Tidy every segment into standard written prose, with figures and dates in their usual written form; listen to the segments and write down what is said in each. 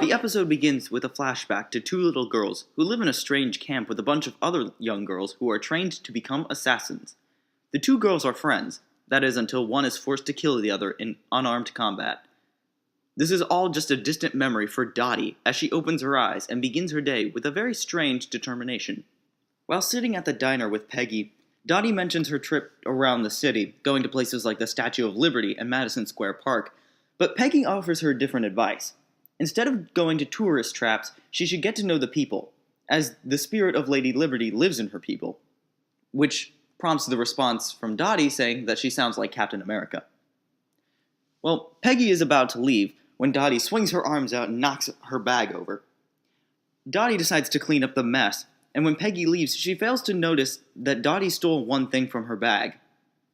the episode begins with a flashback to two little girls who live in a strange camp with a bunch of other young girls who are trained to become assassins. The two girls are friends, that is until one is forced to kill the other in unarmed combat. This is all just a distant memory for Dottie as she opens her eyes and begins her day with a very strange determination. While sitting at the diner with Peggy, Dottie mentions her trip around the city, going to places like the Statue of Liberty and Madison Square Park, but Peggy offers her different advice. Instead of going to tourist traps, she should get to know the people, as the spirit of Lady Liberty lives in her people, which prompts the response from Dottie saying that she sounds like Captain America. Well, Peggy is about to leave when Dottie swings her arms out and knocks her bag over. Dottie decides to clean up the mess, and when Peggy leaves, she fails to notice that Dottie stole one thing from her bag,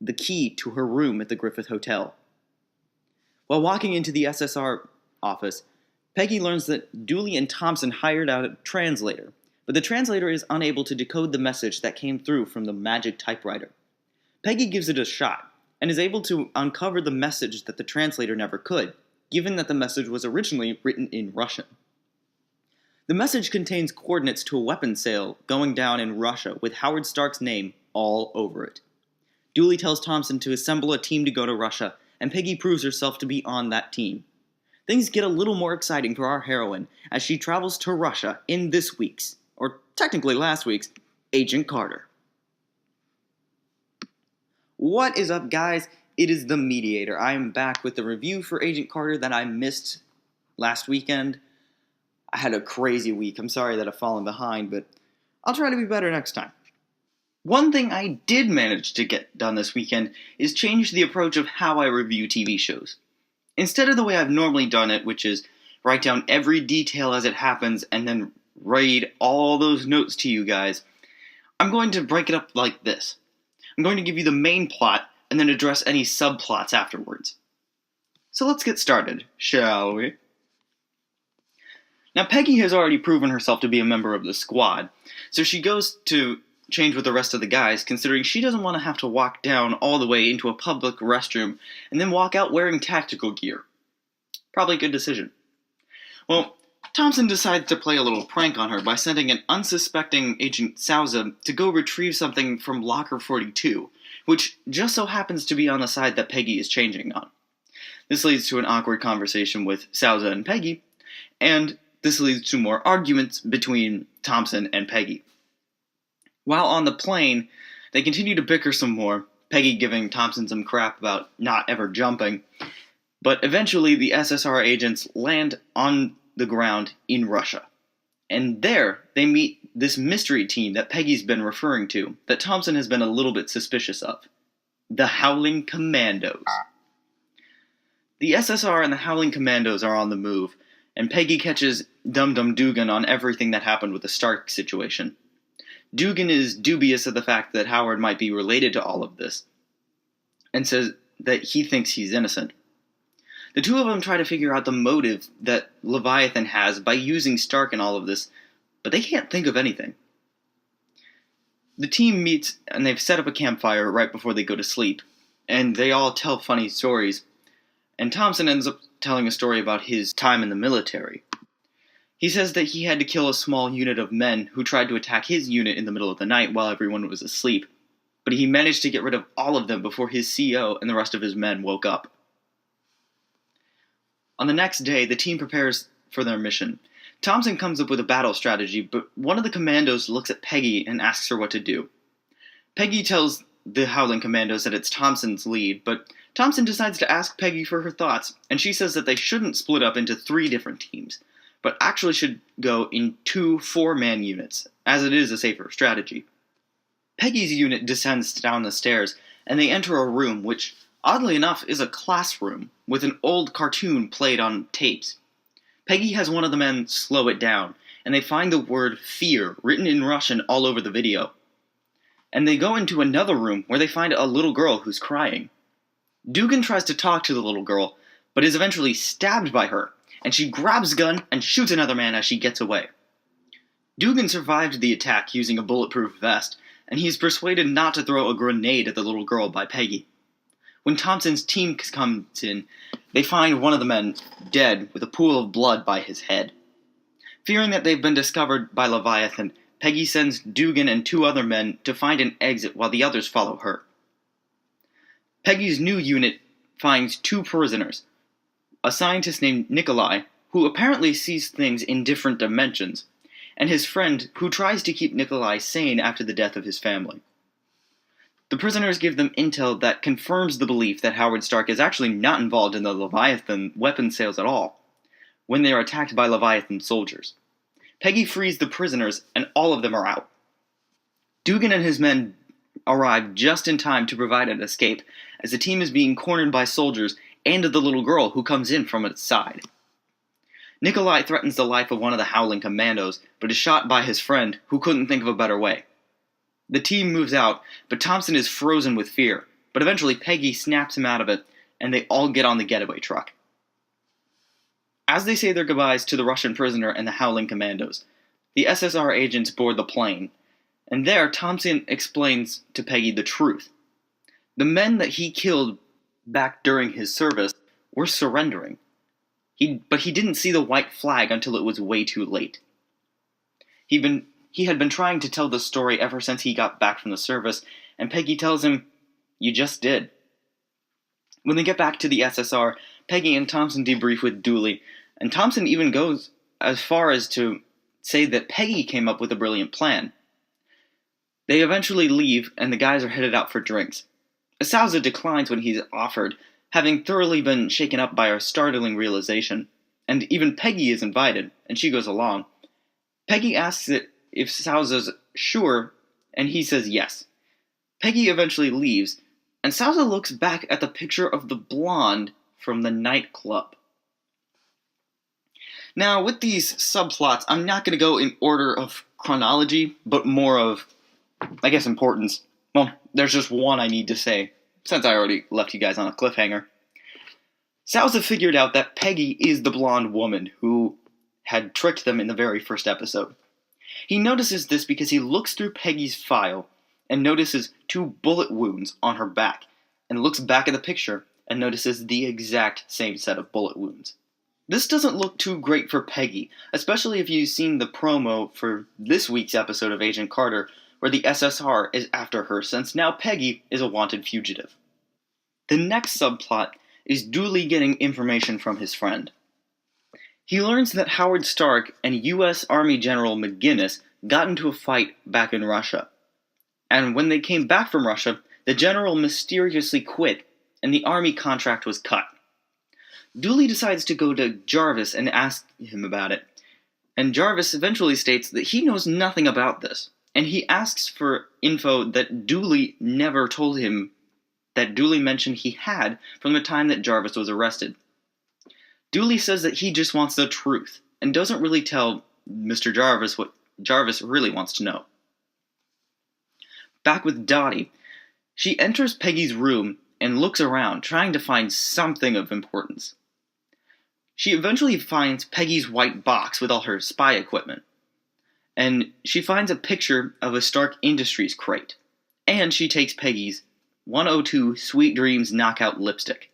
the key to her room at the Griffith Hotel. While walking into the SSR office, Peggy learns that Dooley and Thompson hired out a translator, but the translator is unable to decode the message that came through from the magic typewriter. Peggy gives it a shot, and is able to uncover the message that the translator never could, given that the message was originally written in Russian. The message contains coordinates to a weapons sale going down in Russia with Howard Stark's name all over it. Dooley tells Thompson to assemble a team to go to Russia, and Peggy proves herself to be on that team. Things get a little more exciting for our heroine as she travels to Russia in this week's, or technically last week's, Agent Carter. What is up, guys? It is the Mediator. I am back with the review for Agent Carter that I missed last weekend. I had a crazy week. I'm sorry that I've fallen behind, but I'll try to be better next time. One thing I did manage to get done this weekend is change the approach of how I review TV shows. Instead of the way I've normally done it, which is write down every detail as it happens and then read all those notes to you guys, I'm going to break it up like this. I'm going to give you the main plot and then address any subplots afterwards. So let's get started, shall we? Now, Peggy has already proven herself to be a member of the squad, so she goes to change with the rest of the guys, considering she doesn't want to have to walk down all the way into a public restroom and then walk out wearing tactical gear. Probably a good decision. Well, Thompson decides to play a little prank on her by sending an unsuspecting Agent Souza to go retrieve something from Locker 42, which just so happens to be on the side that Peggy is changing on. This leads to an awkward conversation with Souza and Peggy, and this leads to more arguments between Thompson and Peggy. While on the plane, they continue to bicker some more, Peggy giving Thompson some crap about not ever jumping, but eventually the SSR agents land on the ground in Russia. And there, they meet this mystery team that Peggy's been referring to, that Thompson has been a little bit suspicious of. The Howling Commandos. The SSR and the Howling Commandos are on the move, and Peggy catches Dum Dum Dugan on everything that happened with the Stark situation. Dugan is dubious of the fact that Howard might be related to all of this, and says that he thinks he's innocent. The two of them try to figure out the motive that Leviathan has by using Stark in all of this, but they can't think of anything. The team meets, and they've set up a campfire right before they go to sleep, and they all tell funny stories, and Thompson ends up telling a story about his time in the military. He says that he had to kill a small unit of men who tried to attack his unit in the middle of the night while everyone was asleep, but he managed to get rid of all of them before his CO and the rest of his men woke up. On the next day, the team prepares for their mission. Thompson comes up with a battle strategy, but one of the commandos looks at Peggy and asks her what to do. Peggy tells the Howling Commandos that it's Thompson's lead, but Thompson decides to ask Peggy for her thoughts, and she says that they shouldn't split up into 3 different teams, but actually should go in 2 4-man units, as it is a safer strategy. Peggy's unit descends down the stairs, and they enter a room which, oddly enough, is a classroom, with an old cartoon played on tapes. Peggy has one of the men slow it down, and they find the word fear written in Russian all over the video. And they go into another room where they find a little girl who's crying. Dugan tries to talk to the little girl, but is eventually stabbed by her, and she grabs a gun and shoots another man as she gets away. Dugan survived the attack using a bulletproof vest, and he's persuaded not to throw a grenade at the little girl by Peggy. When Thompson's team comes in, they find one of the men dead with a pool of blood by his head. Fearing that they've been discovered by Leviathan, Peggy sends Dugan and 2 other men to find an exit while the others follow her. Peggy's new unit finds 2 prisoners, a scientist named Nikolai, who apparently sees things in different dimensions, and his friend, who tries to keep Nikolai sane after the death of his family. The prisoners give them intel that confirms the belief that Howard Stark is actually not involved in the Leviathan weapon sales at all, when they are attacked by Leviathan soldiers. Peggy frees the prisoners, and all of them are out. Dugan and his men arrive just in time to provide an escape, as the team is being cornered by soldiers and the little girl who comes in from its side. Nikolai threatens the life of one of the Howling Commandos, but is shot by his friend, who couldn't think of a better way. The team moves out, but Thompson is frozen with fear, but eventually Peggy snaps him out of it, and they all get on the getaway truck. As they say their goodbyes to the Russian prisoner and the Howling Commandos, the SSR agents board the plane, and there Thompson explains to Peggy the truth. The men that he killed back during his service were surrendering. But he didn't see the white flag until it was way too late. He had been trying to tell the story ever since he got back from the service, and Peggy tells him, "You just did." When they get back to the SSR, Peggy and Thompson debrief with Dooley, and Thompson even goes as far as to say that Peggy came up with a brilliant plan. They eventually leave, and the guys are headed out for drinks. Sousa declines when he's offered, having thoroughly been shaken up by her startling realization, and even Peggy is invited, and she goes along. Peggy asks if Sousa's sure, and he says yes. Peggy eventually leaves, and Sousa looks back at the picture of the blonde from the nightclub. Now, with these subplots, I'm not going to go in order of chronology, but more of, I guess, importance. Well, there's just one I need to say, since I already left you guys on a cliffhanger. Sousa figured out that Peggy is the blonde woman who had tricked them in the very first episode. He notices this because he looks through Peggy's file and notices 2 bullet wounds on her back, and looks back at the picture and notices the exact same set of bullet wounds. This doesn't look too great for Peggy, especially if you've seen the promo for this week's episode of Agent Carter, where the SSR is after her, since now Peggy is a wanted fugitive. The next subplot is Dooley getting information from his friend. He learns that Howard Stark and U.S. Army General McGinnis got into a fight back in Russia. And when they came back from Russia, the general mysteriously quit, and the army contract was cut. Dooley decides to go to Jarvis and ask him about it, and Jarvis eventually states that he knows nothing about this, and he asks for info that Dooley never told him, that Dooley mentioned he had from the time that Jarvis was arrested. Dooley says that he just wants the truth, and doesn't really tell Mr. Jarvis what Jarvis really wants to know. Back with Dottie, she enters Peggy's room and looks around, trying to find something of importance. She eventually finds Peggy's white box with all her spy equipment, and she finds a picture of a Stark Industries crate, and she takes Peggy's 102 Sweet Dreams Knockout lipstick.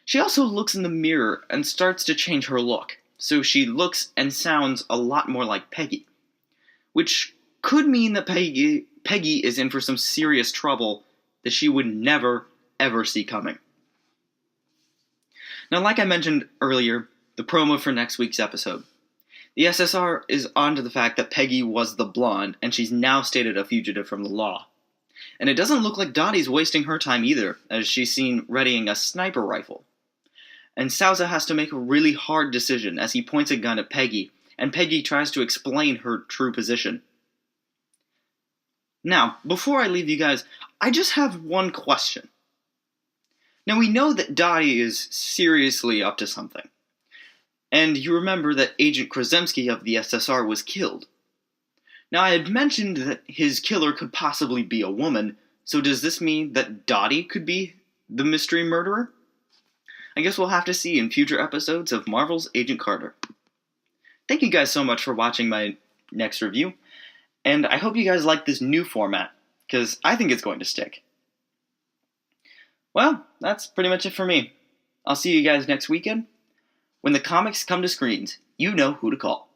She also looks in the mirror and starts to change her look, so she looks and sounds a lot more like Peggy, which could mean that Peggy is in for some serious trouble that she would never, ever see coming. Now, like I mentioned earlier, the promo for next week's episode. The SSR is onto the fact that Peggy was the blonde, and she's now stated a fugitive from the law. And it doesn't look like Dottie's wasting her time either, as she's seen readying a sniper rifle. And Sousa has to make a really hard decision as he points a gun at Peggy, and Peggy tries to explain her true position. Now, before I leave you guys, I just have one question. Now, we know that Dottie is seriously up to something. And you remember that Agent Krasinski of the SSR was killed. Now, I had mentioned that his killer could possibly be a woman, so does this mean that Dottie could be the mystery murderer? I guess we'll have to see in future episodes of Marvel's Agent Carter. Thank you guys so much for watching my next review, and I hope you guys like this new format, because I think it's going to stick. Well, that's pretty much it for me. I'll see you guys next weekend. When the comics come to screens, you know who to call.